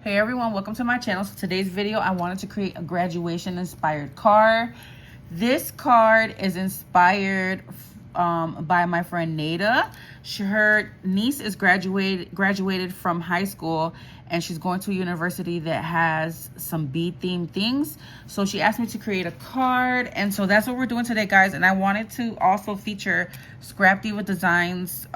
Hey everyone, welcome to my channel. So today's video, I wanted to create a graduation inspired card. This card is inspired by my friend Nada. Her niece is graduated from high school, and she's going to a university that has some bee themed things. So she asked me to create a card, and so that's what we're doing today, guys. And I wanted to also feature Scrap Diva Designs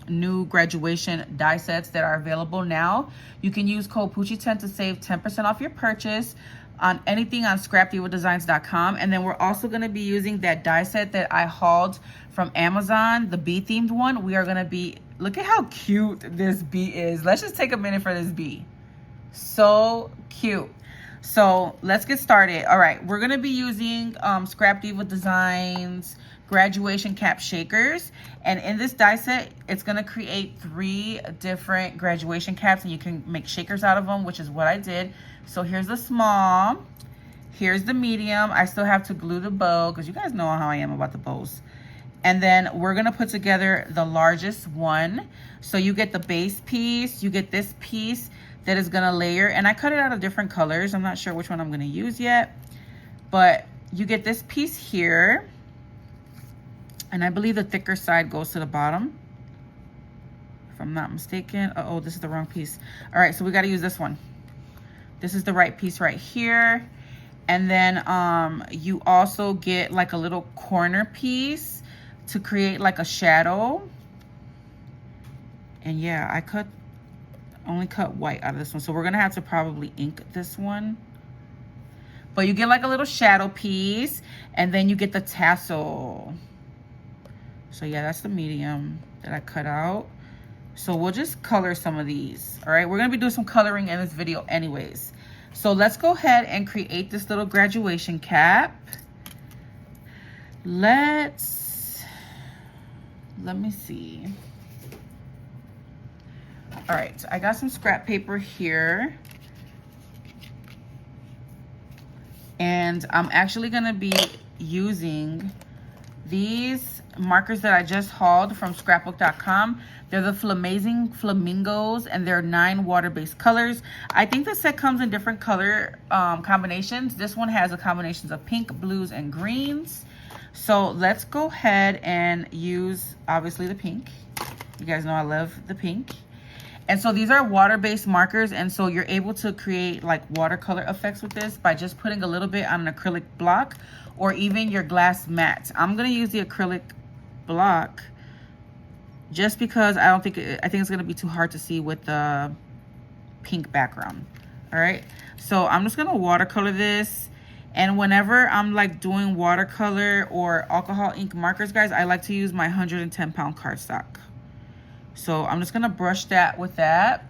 new graduation die sets that are available now. You can use code Poochie10 to save 10% off your purchase on anything on scrapdivadesigns.com. And then we're also going to be using that die set that I hauled from Amazon, the bee themed one. We are going to be, look at how cute this bee is. Let's just take a minute for this bee. So cute. So let's get started. All right, we're going to be using Scrap Diva Designs graduation cap shakers, and in this die set it's going to create 3 different graduation caps, and you can make shakers out of them, which is what I did. So here's the small, here's the medium. I still have to glue the bow because you guys know how I am about the bows. And then we're going to put together the largest one. So you get the base piece, you get this piece that is going to layer, and I cut it out of different colors. I'm not sure which one I'm going to use yet, but you get this piece here. And I believe the thicker side goes to the bottom, if I'm not mistaken. Uh-oh, this is the wrong piece. All right, so we got to use this one. This is the right piece right here. And then you also get like a little corner piece to create like a shadow. And yeah, I only cut white out of this one. So we're going to have to probably ink this one. But you get like a little shadow piece, and then you get the tassel. So yeah, that's the medium that I cut out. So we'll just color some of these. All right, we're gonna be doing some coloring in this video anyways. So let's go ahead and create this little graduation cap. Let me see. All right, so I got some scrap paper here. And I'm actually gonna be using these markers that I just hauled from scrapbook.com. They're the Flamazing Flamingos, and they're 9 water-based colors. I think the set comes in different color combinations. This one has a combinations of pink, blues, and greens. So let's go ahead and use, obviously, the pink. You guys know I love the pink. And so these are water-based markers, and so you're able to create like watercolor effects with this by just putting a little bit on an acrylic block or even your glass mat. I'm gonna use the acrylic block just because I think it's gonna be too hard to see with the pink background. All right, so I'm just gonna watercolor this. And whenever I'm like doing watercolor or alcohol ink markers, guys, I like to use my 110-pound cardstock. So I'm just gonna brush that with that.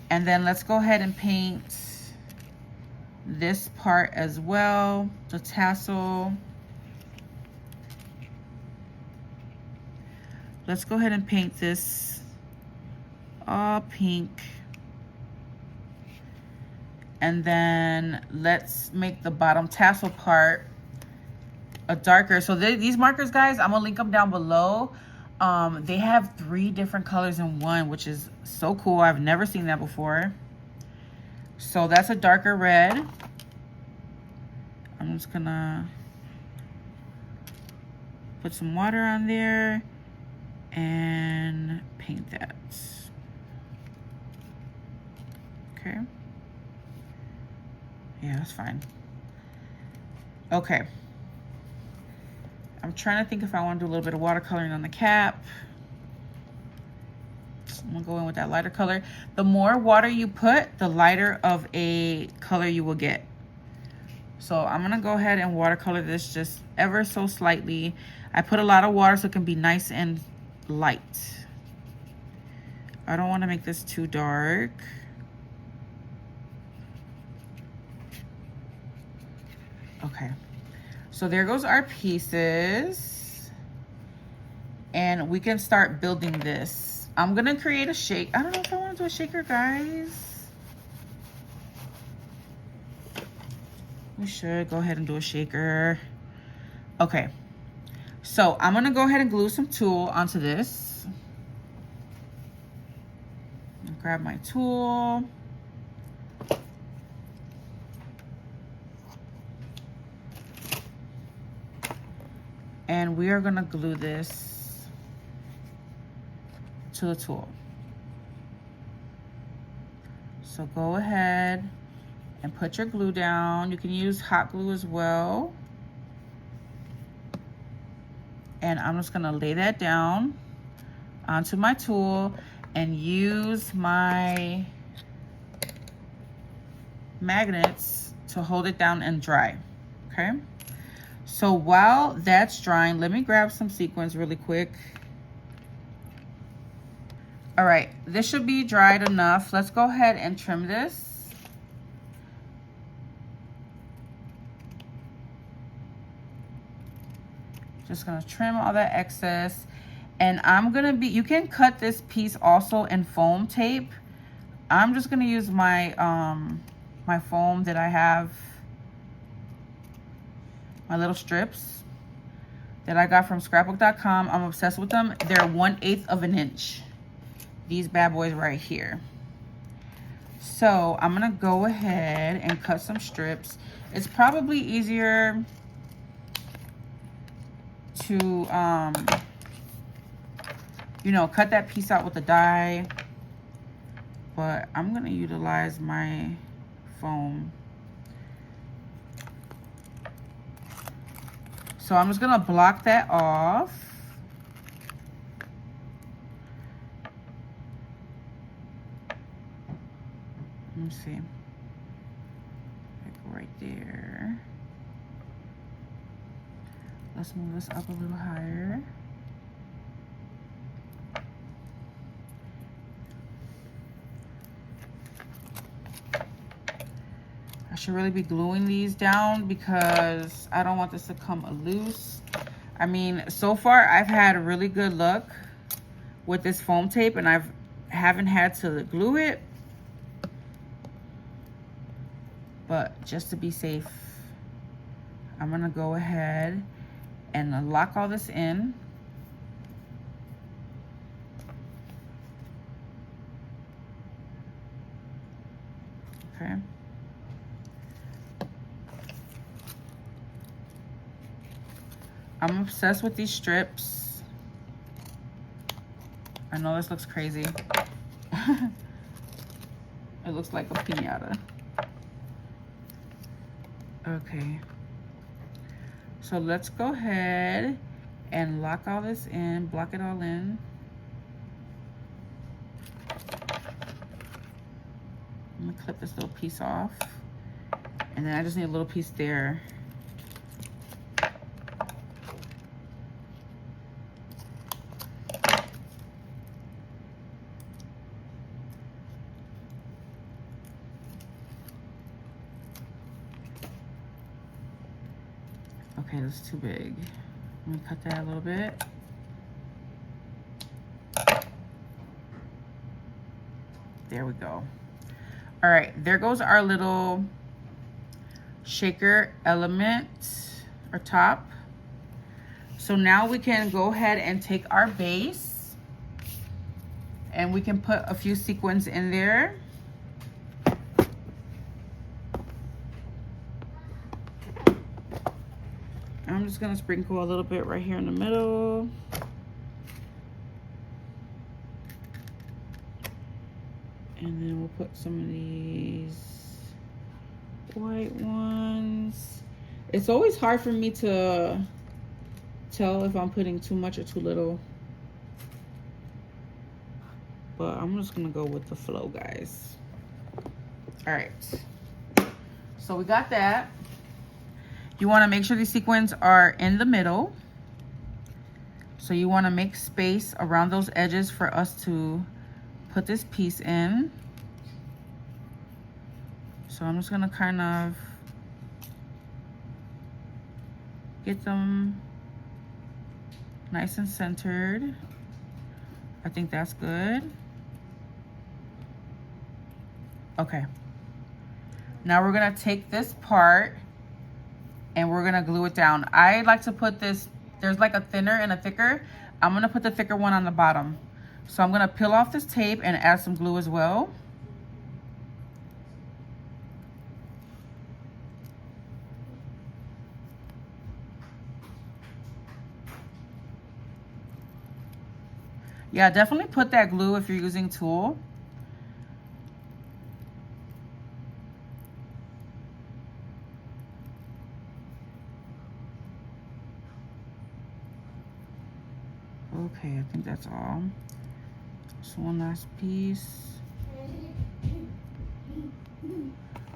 And then let's go ahead and paint this part as well, the tassel. Let's go ahead and paint this all pink. And then let's make the bottom tassel part a darker. So these markers, guys, I'm gonna link them down below. They have 3 different colors in one, which is so cool. I've never seen that before. So that's a darker red. I'm just gonna put some water on there and paint that. Okay. Yeah, that's fine. Okay. I'm trying to think if I want to do a little bit of watercoloring on the cap. I'm gonna go in with that lighter color. The more water you put, the lighter of a color you will get. So I'm gonna go ahead and watercolor this just ever so slightly. I put a lot of water so it can be nice and light. I don't want to make this too dark. Okay. So there goes our pieces, and we can start building this. I'm gonna create a shake. I don't know if I want to do a shaker, guys. We should go ahead and do a shaker. Okay, so I'm gonna go ahead and glue some tulle onto this. Grab my tool. And we are gonna glue this to the tool. So go ahead and put your glue down. You can use hot glue as well. And I'm just gonna lay that down onto my tool and use my magnets to hold it down and dry, okay? So while that's drying, let me grab some sequins really quick. All right, this should be dried enough. Let's go ahead and trim this. Just gonna trim all that excess. And I'm gonna be, you can cut this piece also in foam tape. I'm just gonna use my, my foam that I have, my little strips that I got from scrapbook.com. I'm obsessed with them. They're 1/8 of an inch. These bad boys right here. So I'm gonna go ahead and cut some strips. It's probably easier to, you know, cut that piece out with a die, but I'm gonna utilize my foam. So I'm just gonna block that off. Let me see, like right there. Let's move this up a little higher. I should really be gluing these down because I don't want this to come loose. I mean, so far I've had really good luck with this foam tape and haven't had to glue it. But just to be safe, I'm gonna go ahead and lock all this in. Okay. I'm obsessed with these strips. I know this looks crazy. It looks like a piñata. Okay. So let's go ahead and lock all this in, block it all in. I'm gonna clip this little piece off. And then I just need a little piece there. Okay, that's too big. Let me cut that a little bit. There we go. All right, there goes our little shaker element or top. So now we can go ahead and take our base and we can put a few sequins in there. I'm just gonna sprinkle a little bit right here in the middle. And then we'll put some of these white ones. It's always hard for me to tell if I'm putting too much or too little. But I'm just gonna go with the flow, guys. All right, so we got that. You wanna make sure these sequins are in the middle. So you wanna make space around those edges for us to put this piece in. So I'm just gonna kind of get them nice and centered. I think that's good. Okay. Now we're gonna take this part and we're gonna glue it down. I like to put this, there's like a thinner and a thicker. I'm gonna put the thicker one on the bottom. So I'm gonna peel off this tape and add some glue as well. Yeah, definitely put that glue if you're using tulle. Okay, I think that's all. Just one last piece.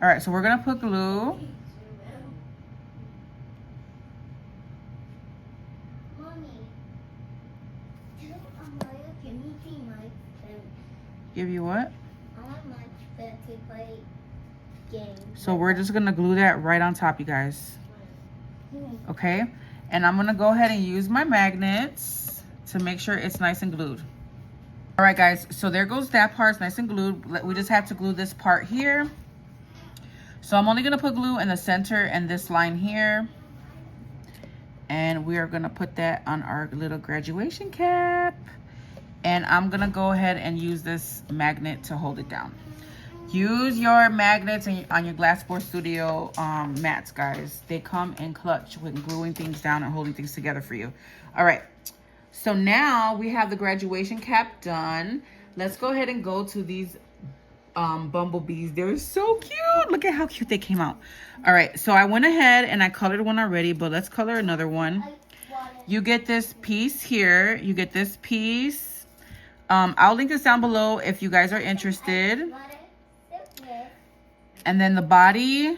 All right, so we're gonna put glue. Give you what? So we're just gonna glue that right on top, you guys. Okay, and I'm gonna go ahead and use my magnets to make sure it's nice and glued. All right, guys, so there goes that part. It's nice and glued. We just have to glue this part here. So I'm only gonna put glue in the center and this line here. And we are gonna put that on our little graduation cap. And I'm gonna go ahead and use this magnet to hold it down. Use your magnets on your Glassboard Studio mats, guys. They come in clutch with gluing things down and holding things together for you. All right, so now we have the graduation cap done. Let's go ahead and go to these bumblebees. They're so cute. Look at how cute they came out. All right, so I went ahead and I colored one already, but let's color another one. You get this piece here. You get this piece. I'll link this down below if you guys are interested. And then the body, and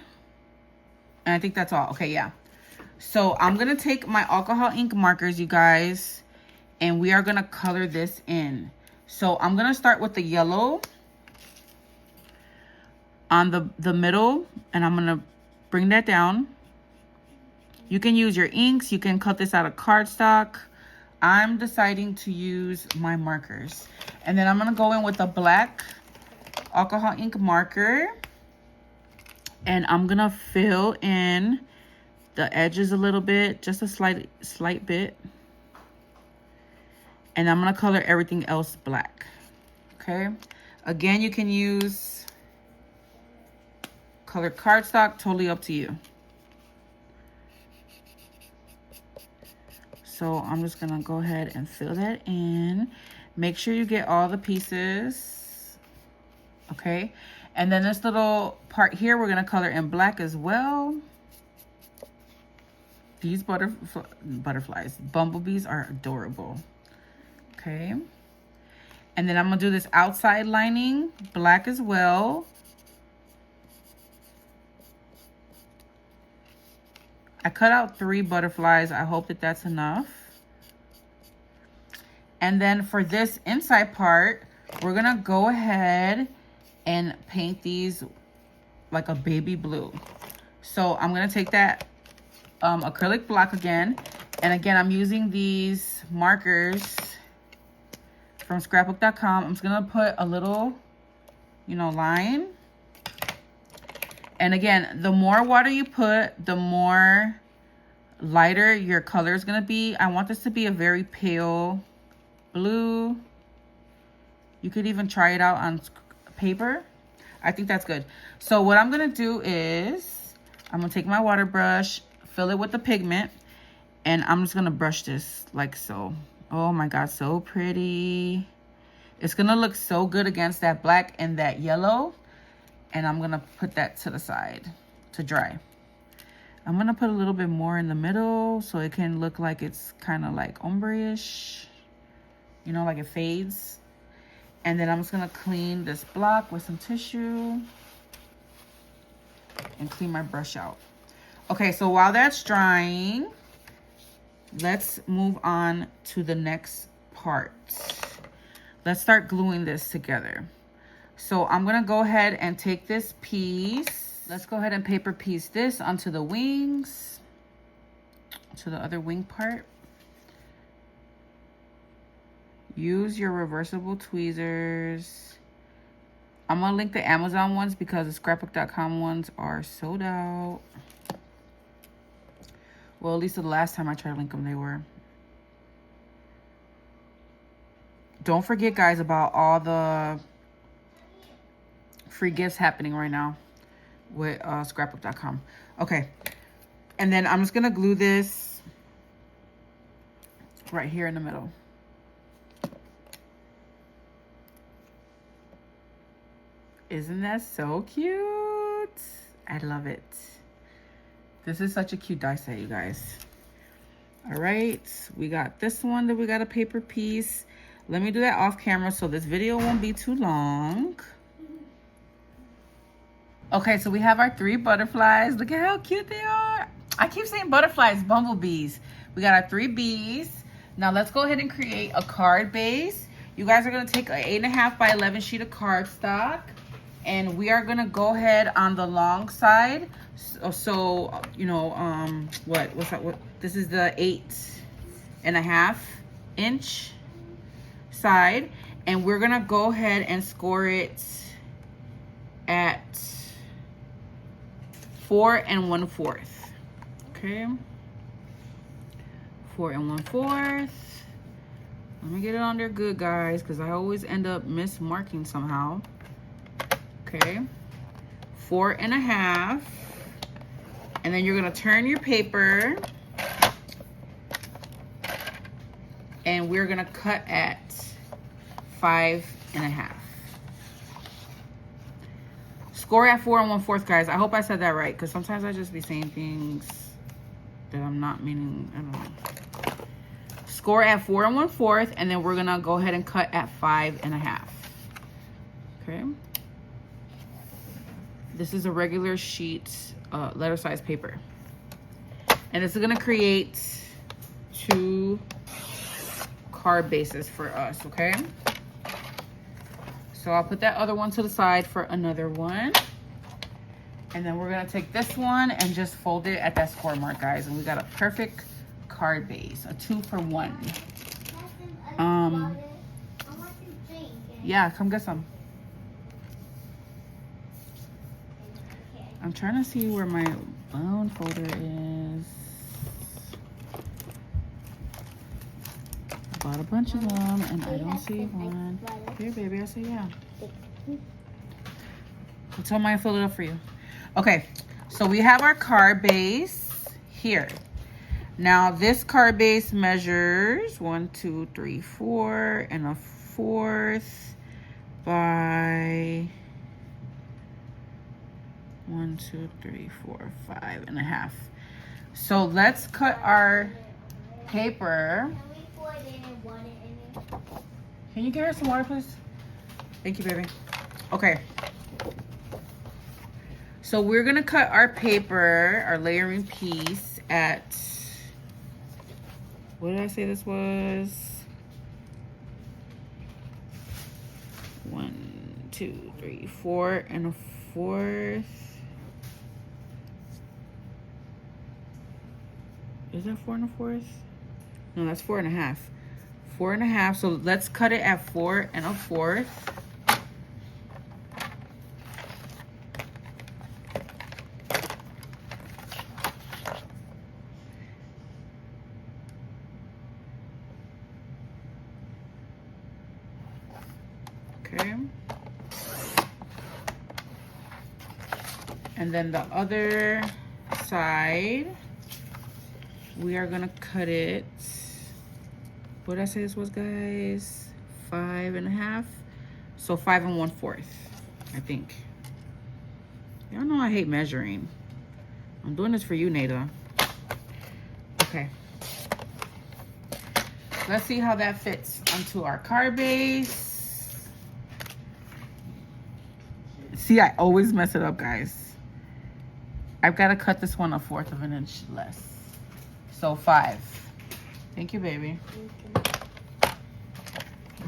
I think that's all. Okay, yeah. So I'm gonna take my alcohol ink markers, you guys, and we are gonna color this in. So I'm gonna start with the yellow on the middle, and I'm gonna bring that down. You can use your inks. You can cut this out of cardstock. I'm deciding to use my markers. And then I'm gonna go in with a black alcohol ink marker. And I'm gonna fill in the edges a little bit, just a slight bit. And I'm gonna color everything else black, okay? Again, you can use colored cardstock, totally up to you. So I'm just gonna go ahead and fill that in. Make sure you get all the pieces, okay? And then this little part here, we're gonna color in black as well. These bumblebees are adorable, okay? And then I'm gonna do this outside lining, black as well. I cut out 3 butterflies. I hope that that's enough. And then for this inside part, we're gonna go ahead and paint these like a baby blue. So I'm gonna take that acrylic block again. And again, I'm using these markers from scrapbook.com. I'm just gonna put a little, line. And again, the more water you put, the more lighter your color is gonna be. I want this to be a very pale blue. You could even try it out on paper. I think that's good. So what I'm gonna do is I'm gonna take my water brush, fill it with the pigment, and I'm just gonna brush this like so. Oh my God, so pretty. It's gonna look so good against that black and that yellow. And I'm gonna put that to the side to dry. I'm gonna put a little bit more in the middle so it can look like it's kind of like ombre-ish, like it fades. And then I'm just gonna clean this block with some tissue and clean my brush out. Okay, so while that's drying, let's move on to the next part. Let's start gluing this together. So I'm gonna go ahead and take this piece. Let's go ahead and paper piece this onto the wings, to the other wing part. Use your reversible tweezers. I'm gonna link the Amazon ones because the scrapbook.com ones are sold out. Well, at least the last time I tried to link them, they were. don't forget, guys, about all the free gifts happening right now with scrapbook.com. Okay. And then I'm just going to glue this right here in the middle. Isn't that so cute? I love it. This is such a cute die set, you guys. All right, we got this one that we got a paper piece. Let me do that off camera so this video won't be too long. Okay, so we have our 3 butterflies. Look at how cute they are. I keep saying butterflies, bumblebees. We got our 3 bees. Now let's go ahead and create a card base. You guys are gonna take an 8.5 by 11 sheet of cardstock, and we are gonna go ahead on the long side. So you know, what's that? This is the 8.5 inch side, and we're gonna go ahead and score it at 4 1/4. Okay, 4 1/4. Let me get it on there good, guys, because I always end up mismarking somehow. Okay, 4 1/2, and then you're gonna turn your paper, and we're gonna cut at 5 1/2. Score at 4 1/4, guys. I hope I said that right, because sometimes I just be saying things that I'm not meaning. I don't know. Score at 4 1/4, and then we're gonna go ahead and cut at 5 1/2. Okay. This is a regular sheet, letter size paper, and this is gonna create 2 card bases for us. Okay. So I'll put that other one to the side for another one. And then we're gonna take this one and just fold it at that score mark, guys. And we got a perfect card base, a 2 for 1. Yeah, come get some. I'm trying to see where my bone folder is. I bought a bunch of them and I don't see one. Here, baby, I say yeah. I'll tell Maya to fill it up for you. Okay, so we have our card base here. Now this card base measures 1 2 3 4 1/4 by 1 2 3 4 5 1/2. So let's cut our paper. Can you get her some water, please? Thank you, baby. Okay. So we're gonna cut our paper, our layering piece at, what did I say this was? 1 2 3 4 1/4. Is that 4 1/4? No, that's 4 1/2. 4 1/2. So let's cut it at 4 1/4. Okay. And then the other side, we are gonna cut it. What did I say this was, guys? 5 1/2. So 5 1/4, I think. Y'all know I hate measuring. I'm doing this for you, Nada. Okay. Let's see how that fits onto our card base. See, I always mess it up, guys. I've got to cut this one 1/4 of an inch less. So 5. Thank you, baby.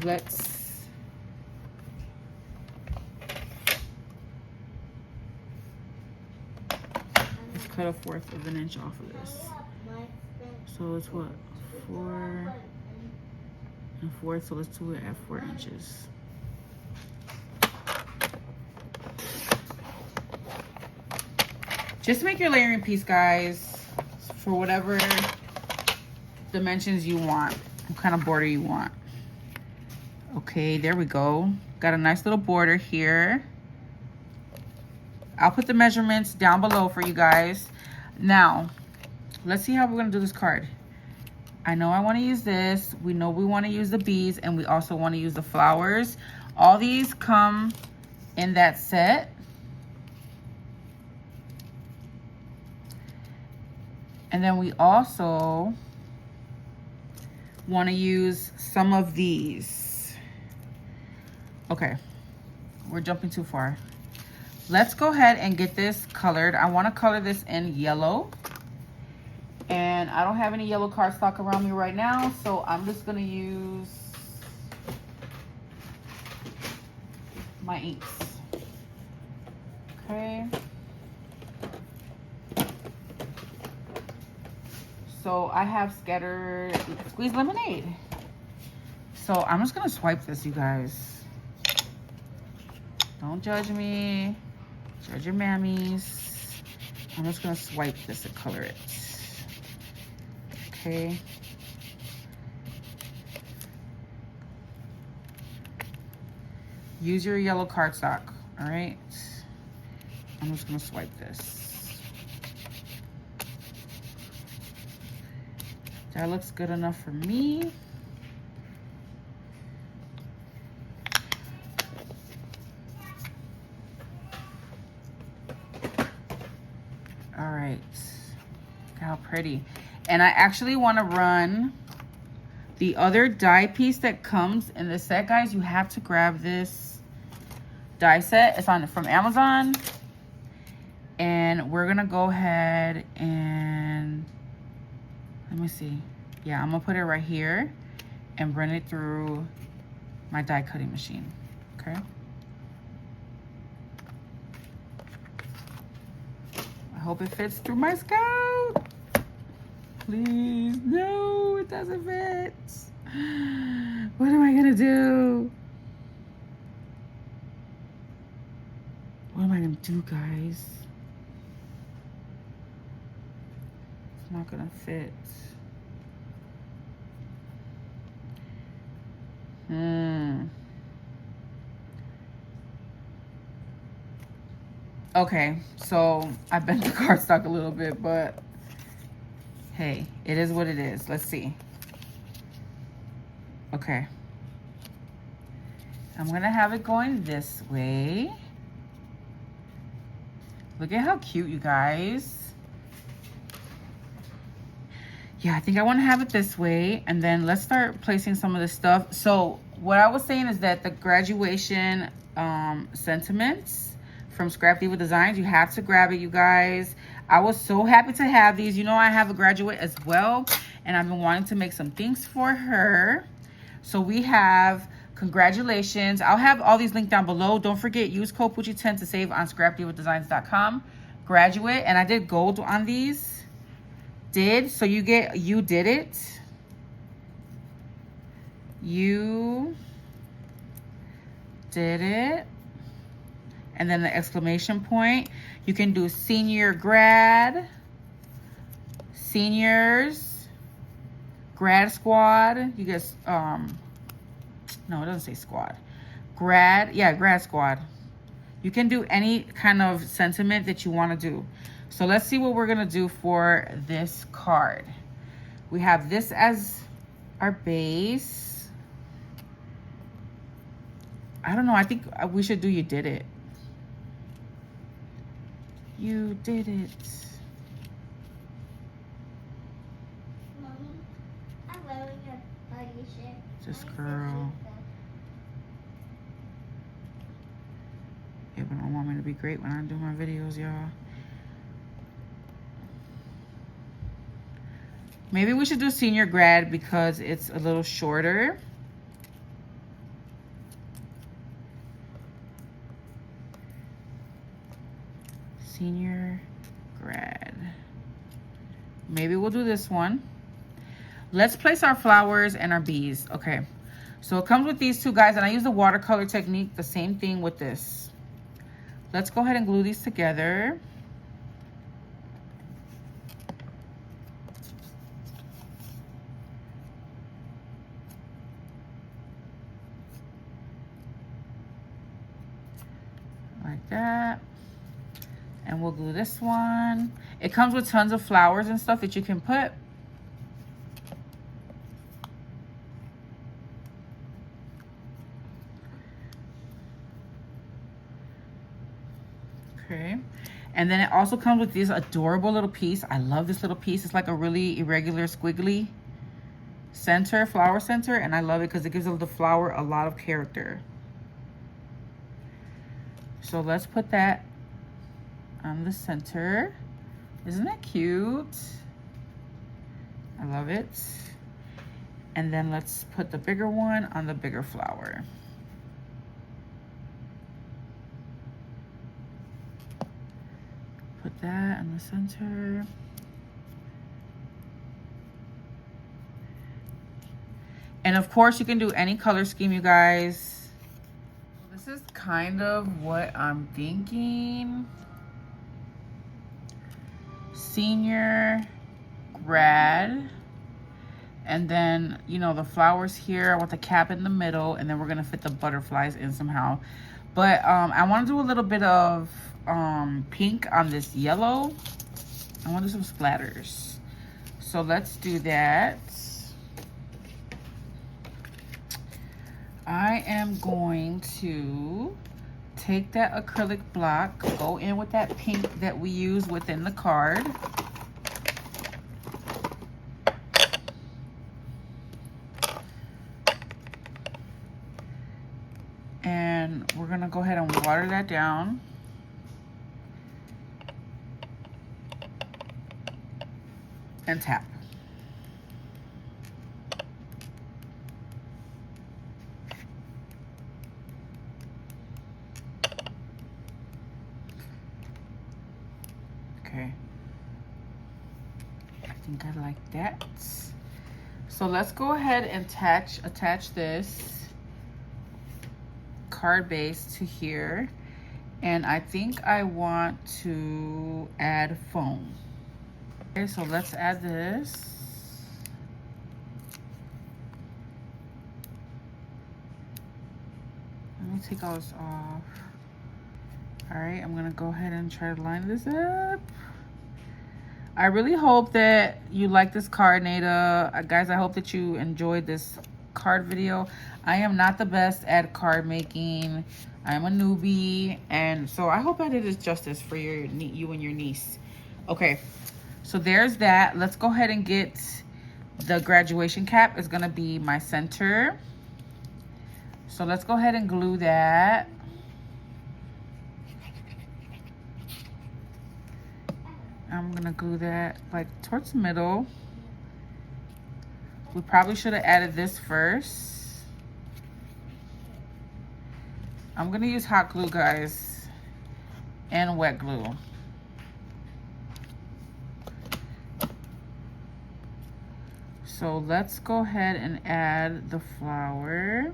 Let's cut 1/4 of an inch off of this. So it's what? 4 1/4. So let's do it at 4 inches. Just make your layering piece, guys, for whatever dimensions you want, what kind of border you want. Okay, there we go. Got a nice little border here. I'll put the measurements down below for you guys. Now, let's see how we're gonna do this card. I know I wanna use this. We know we wanna use the beads, and we also wanna use the flowers. All these come in that set. And then we also wanna use some of these. Okay, we're jumping too far. Let's go ahead and get this colored. I wanna color this in yellow. And I don't have any yellow cardstock around me right now, so I'm just gonna use my inks. Okay. So I have scattered squeezed lemonade. So I'm just gonna swipe this, you guys. Don't judge me. Judge your mammies. I'm just gonna swipe this and color it. Okay. Use your yellow cardstock, all right? I'm just gonna swipe this. That looks good enough for me. All right, look how pretty. And I actually wanna run the other die piece that comes in the set, guys. You have to grab this die set. It's from Amazon. And we're gonna go ahead and, let me see. Yeah, I'm gonna put it right here and run it through my die cutting machine, okay? I hope it fits through my scout. Please, no, it doesn't fit. What am I gonna do? What am I gonna do, guys? It's not gonna fit. Okay, so I bent the cardstock a little bit, but hey, it is what it is. Let's see. Okay. I'm gonna have it going this way. Look at how cute, you guys. Yeah, I think I wanna have it this way, and then let's start placing some of the stuff. So what I was saying is that the graduation sentiments from Scrap Diva Designs, you have to grab it, you guys. I was so happy to have these. You know, I have a graduate as well, and I've been wanting to make some things for her. So we have congratulations. I'll have all these linked down below. Don't forget, use code Poochie10 to save on scrapdivadesigns.com. Graduate, and I did gold on these. So you get, you did it. You did it. And then the exclamation point. You can do senior grad, seniors, grad squad. You guys, no, it doesn't say squad. Grad, yeah, grad squad. You can do any kind of sentiment that you want to do. So let's see what we're going to do for this card. We have this as our base. I don't know. I think we should do you did it. You did it. Mommy, I'm wearing a body shirt. This girl. Yeah, but I don't want me to be great when I do my videos, y'all. Maybe we should do senior grad because it's a little shorter. Senior grad. Maybe we'll do this one. Let's place our flowers and our bees. Okay, so it comes with these two, guys, and I use the watercolor technique, the same thing with this. Let's go ahead and glue these together. like that. And we'll glue this one. It comes with tons of flowers and stuff that you can put. Okay. And then it also comes with this adorable little piece. I love this little piece. It's like a really irregular squiggly center, flower center. And I love it because it gives the flower a lot of character. So let's put that on the center. Isn't that cute? I love it. And then let's put the bigger one on the bigger flower. Put that in the center. And of course you can do any color scheme, you guys. This is kind of what I'm thinking. Senior, grad, and then, you know, the flowers here. I want the cap in the middle, and then we're gonna fit the butterflies in somehow. But I want to do a little bit of pink on this yellow. I want to do some splatters. So let's do that. I am going to take that acrylic block, go in with that pink that we use within the card. And we're gonna go ahead and water that down. And tap. Okay. I think I like that. So let's go ahead and attach this card base to here. And I think I want to add foam. Okay, so let's add this. Let me take all this off. All right, I'm gonna go ahead and try to line this up. I really hope that you like this card, Nada. Guys, I hope that you enjoyed this card video. I am not the best at card making. I'm a newbie, and so I hope I did this justice for you and your niece. Okay, so there's that. Let's go ahead and get the graduation cap. Is gonna be my center. So let's go ahead and glue that. I'm gonna glue that like towards the middle. We probably should have added this first. I'm gonna use hot glue, guys, and wet glue. So let's go ahead and add the flower.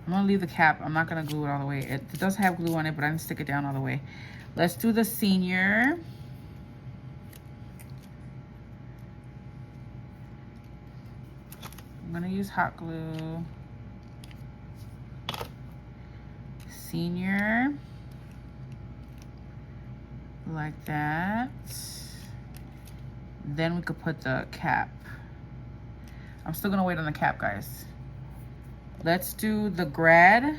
I'm gonna leave the cap. I'm not gonna glue it all the way. It does have glue on it, but I didn't stick it down all the way. Let's do the senior. I'm gonna use hot glue. Senior. Like that. Then we could put the cap. I'm still gonna wait on the cap, guys. Let's do the grad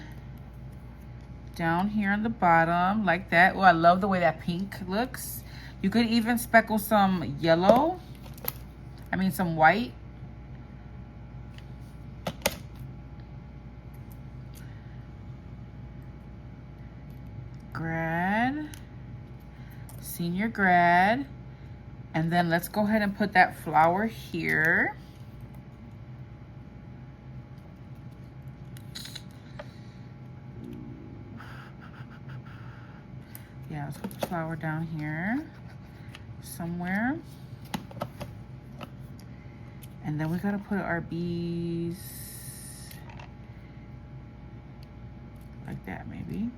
down here on the bottom like that. Oh, I love the way that pink looks. You could even speckle some yellow. I mean some white. Grad, senior grad, and then let's go ahead and put that flower here. Yeah, let's put the flower down here somewhere. And then we gotta put our bees like that maybe.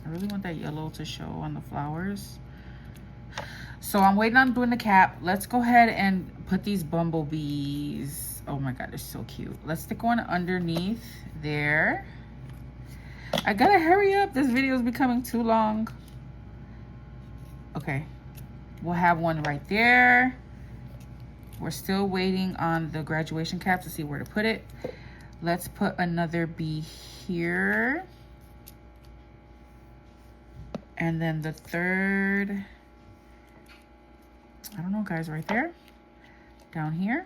I really want that yellow to show on the flowers. So I'm waiting on doing the cap. Let's go ahead and put these bumblebees. Oh my God, they're so cute. Let's stick one underneath there. I gotta hurry up. This video is becoming too long. Okay, we'll have one right there. We're still waiting on the graduation cap to see where to put it. Let's put another bee here. And then the third, I don't know guys, right there, down here.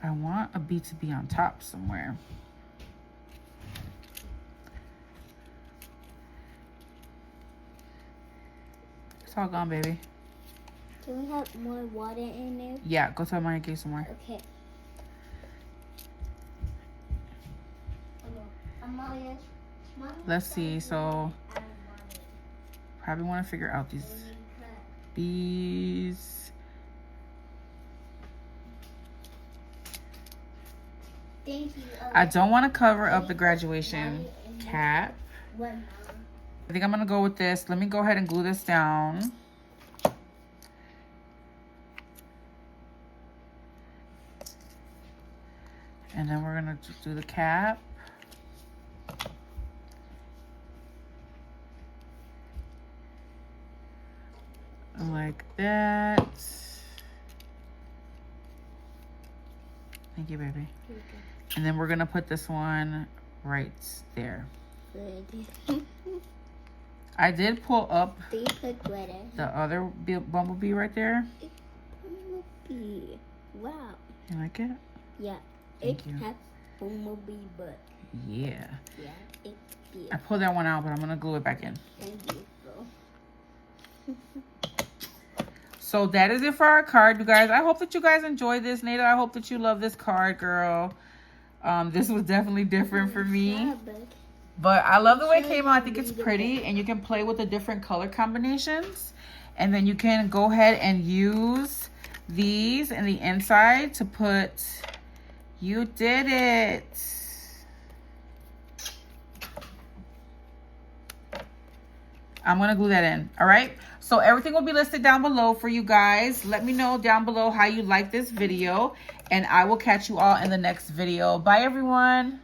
I want a bee to be on top somewhere. It's all gone, baby. Can we have more water in there? Yeah, go tell Maya to get some more. Okay. Let's see, so probably want to figure out these bees. Thank you. I don't want to cover up the graduation cap. I think I'm gonna go with this. Let me go ahead and glue this down. And then we're gonna do the cap. Like that. Thank you, baby. And then we're gonna put this one right there. I did pull up the other bumblebee right there. Bumblebee. Wow. You like it? Yeah. Thank you. Has bumblebee butt. Yeah. Yeah. It's big. I pulled that one out, but I'm gonna glue it back in. Thank you, bro. So that is it for our card, you guys. I hope that you guys enjoyed this. Nada, I hope that you love this card, girl. This was definitely different for me. But I love the way it came out. I think it's pretty. And you can play with the different color combinations. And then you can go ahead and use these in the inside to put... You did it. I'm going to glue that in. All right. So everything will be listed down below for you guys. Let me know down below how you like this video. And I will catch you all in the next video. Bye, everyone.